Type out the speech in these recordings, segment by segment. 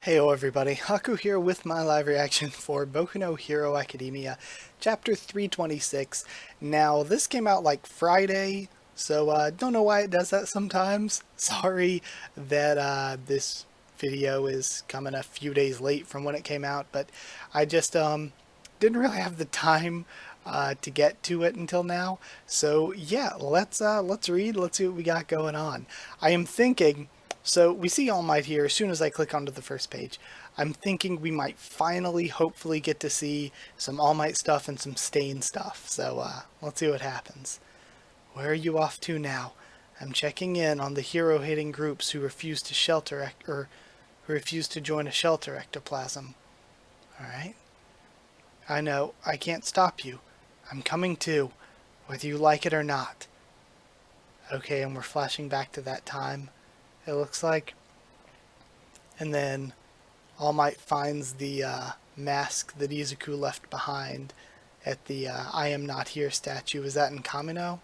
Heyo everybody, Haku here with my live reaction for Boku no Hero Academia, Chapter 326. Now, this came out like Friday, so don't know why it does that sometimes. Sorry that this video is coming a few days late from when it came out, but I just didn't really have the time to get to it until now. So yeah, let's read, let's see what we got going on. I am thinking... So we see All Might here as soon as I click onto the first page. I'm thinking we might finally, hopefully, get to see some All Might stuff and some Stain stuff. So let's see what happens. Where are you off to now? I'm checking in on the hero-hating groups who refuse to who refuse to join a shelter ectoplasm. Alright. I know, I can't stop you. I'm coming too, whether you like it or not. Okay, and we're flashing back to that time, it looks like. And then All Might finds the mask that Izuku left behind at the I am not here statue. Is that in Kamino?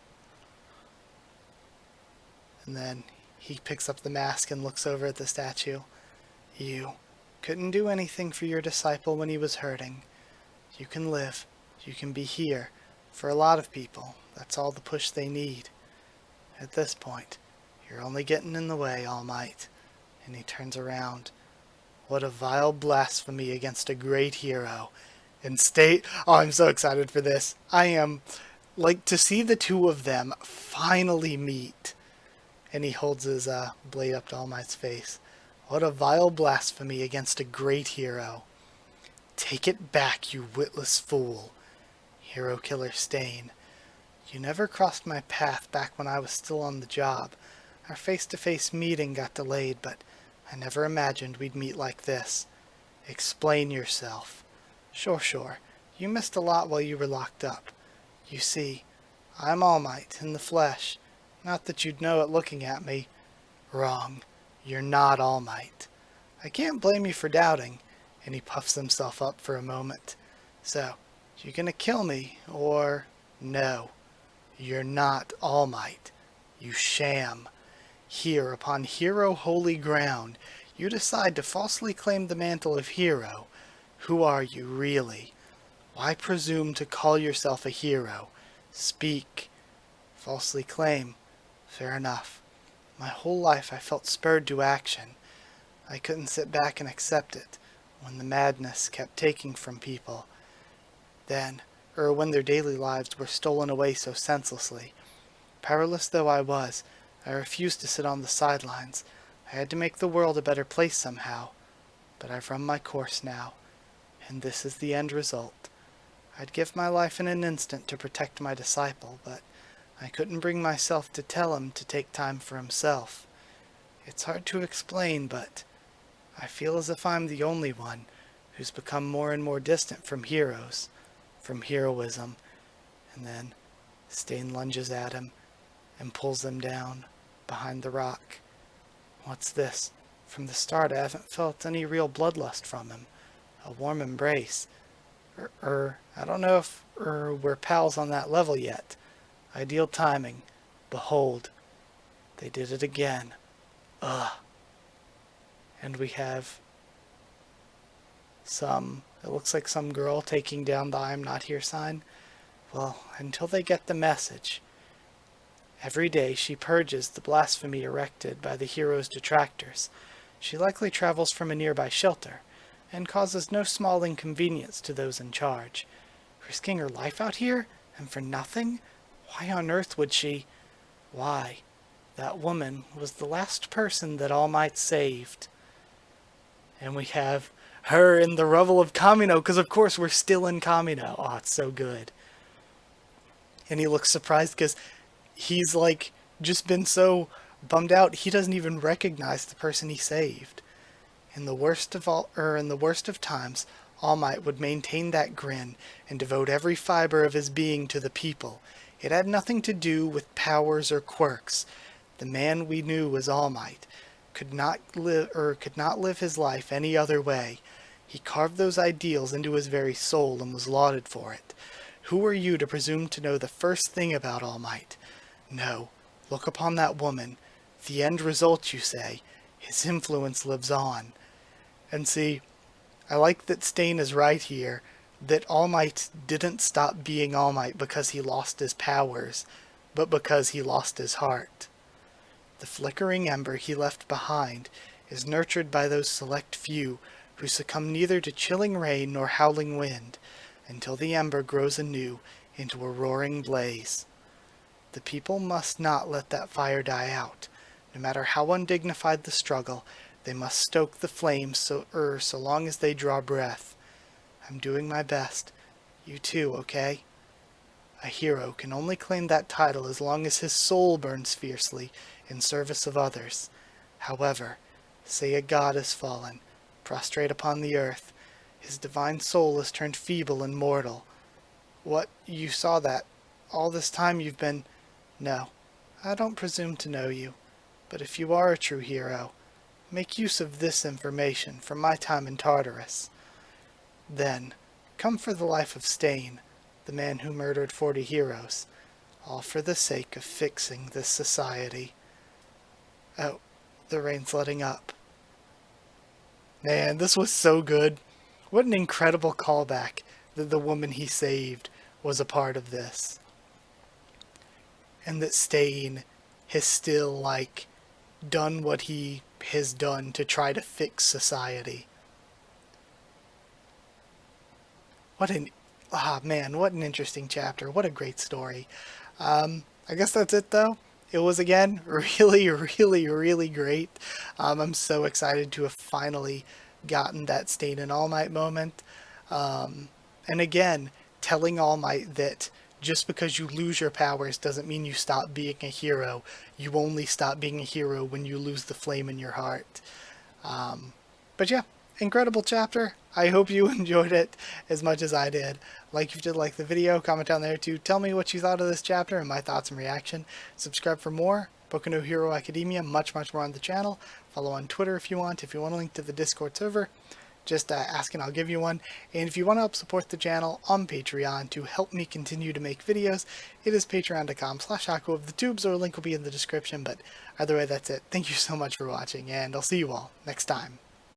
And then he picks up the mask and looks over at the statue. You couldn't do anything for your disciple when he was hurting. You can live. You can be here. For a lot of people, that's all the push they need. At this point, you're only getting in the way, All Might. And he turns around. What a vile blasphemy against a great hero. And state... Oh, I'm so excited for this. I am... Like, to see the two of them finally meet. And he holds his blade up to All Might's face. What a vile blasphemy against a great hero. Take it back, you witless fool. Hero Killer Stain. You never crossed my path back when I was still on the job. Our face-to-face meeting got delayed, but I never imagined we'd meet like this. Explain yourself. Sure. You missed a lot while you were locked up. You see, I'm All Might, in the flesh. Not that you'd know it looking at me. Wrong. You're not All Might. I can't blame you for doubting. And he puffs himself up for a moment. So, you gonna kill me, or... No. You're not All Might. You sham. Here, upon hero holy ground, you decide to falsely claim the mantle of hero. Who are you, really? Why presume to call yourself a hero? Speak. Falsely claim. Fair enough. My whole life I felt spurred to action. I couldn't sit back and accept it when the madness kept taking from people. Then, or when their daily lives were stolen away so senselessly. Powerless though I was, I refused to sit on the sidelines. I had to make the world a better place somehow. But I've run my course now, and this is the end result. I'd give my life in an instant to protect my disciple, but I couldn't bring myself to tell him to take time for himself. It's hard to explain, but I feel as if I'm the only one who's become more and more distant from heroes, from heroism. And then Stain lunges at him and pulls them down behind the rock. What's this? From the start I haven't felt any real bloodlust from him. A warm embrace. I don't know if we're pals on that level yet. Ideal timing. Behold. They did it again. Ugh. And we have it looks like some girl taking down the I'm not here sign. Well, until they get the message. Every day she purges the blasphemy erected by the hero's detractors. She likely travels from a nearby shelter, and causes no small inconvenience to those in charge. Risking her life out here, and for nothing? Why on earth would she? Why? That woman was the last person that All Might saved. And we have her in the rubble of Kamino, because of course we're still in Kamino. Oh, it's so good. And he looks surprised because he's like just been so bummed out he doesn't even recognize the person he saved. In the worst of times, All Might would maintain that grin and devote every fiber of his being to the people. It had nothing to do with powers or quirks. The man we knew as All Might could not live his life any other way. He carved those ideals into his very soul and was lauded for it. Who are you to presume to know the first thing about All Might? No, look upon that woman. The end result, you say. His influence lives on. And see, I like that Stain is right here, that All Might didn't stop being All Might because he lost his powers, but because he lost his heart. The flickering ember he left behind is nurtured by those select few who succumb neither to chilling rain nor howling wind, until the ember grows anew into a roaring blaze. The people must not let that fire die out. No matter how undignified the struggle, they must stoke the flames so long as they draw breath. I'm doing my best. You too, okay? A hero can only claim that title as long as his soul burns fiercely in service of others. However, say a god has fallen, prostrate upon the earth. His divine soul is turned feeble and mortal. What, you saw that? All this time you've been... No, I don't presume to know you. But if you are a true hero, make use of this information from my time in Tartarus. Then, come for the life of Stain, the man who murdered 40 heroes, all for the sake of fixing this society. Oh, the rain's letting up. Man, this was so good. What an incredible callback that the woman he saved was a part of this. And that Stain has still, done what he has done to try to fix society. What an interesting chapter. What a great story. I guess that's it though. It was again really, really, really great. I'm so excited to have finally gotten that Stain and All Might moment. And again, telling All Might that just because you lose your powers doesn't mean you stop being a hero. You only stop being a hero when you lose the flame in your heart. But yeah, incredible chapter. I hope you enjoyed it as much as I did. If you did like the video, comment down there to tell me what you thought of this chapter and my thoughts and reaction. Subscribe for more Boku no Hero Academia, much more on the channel. Follow on Twitter if you want. If you want a link to the Discord server, just ask and I'll give you one. And if you want to help support the channel on Patreon to help me continue to make videos, it is patreon.com/Haku of the tubes, or a link will be in the description. But either way, that's it. Thank you so much for watching, and I'll see you all next time.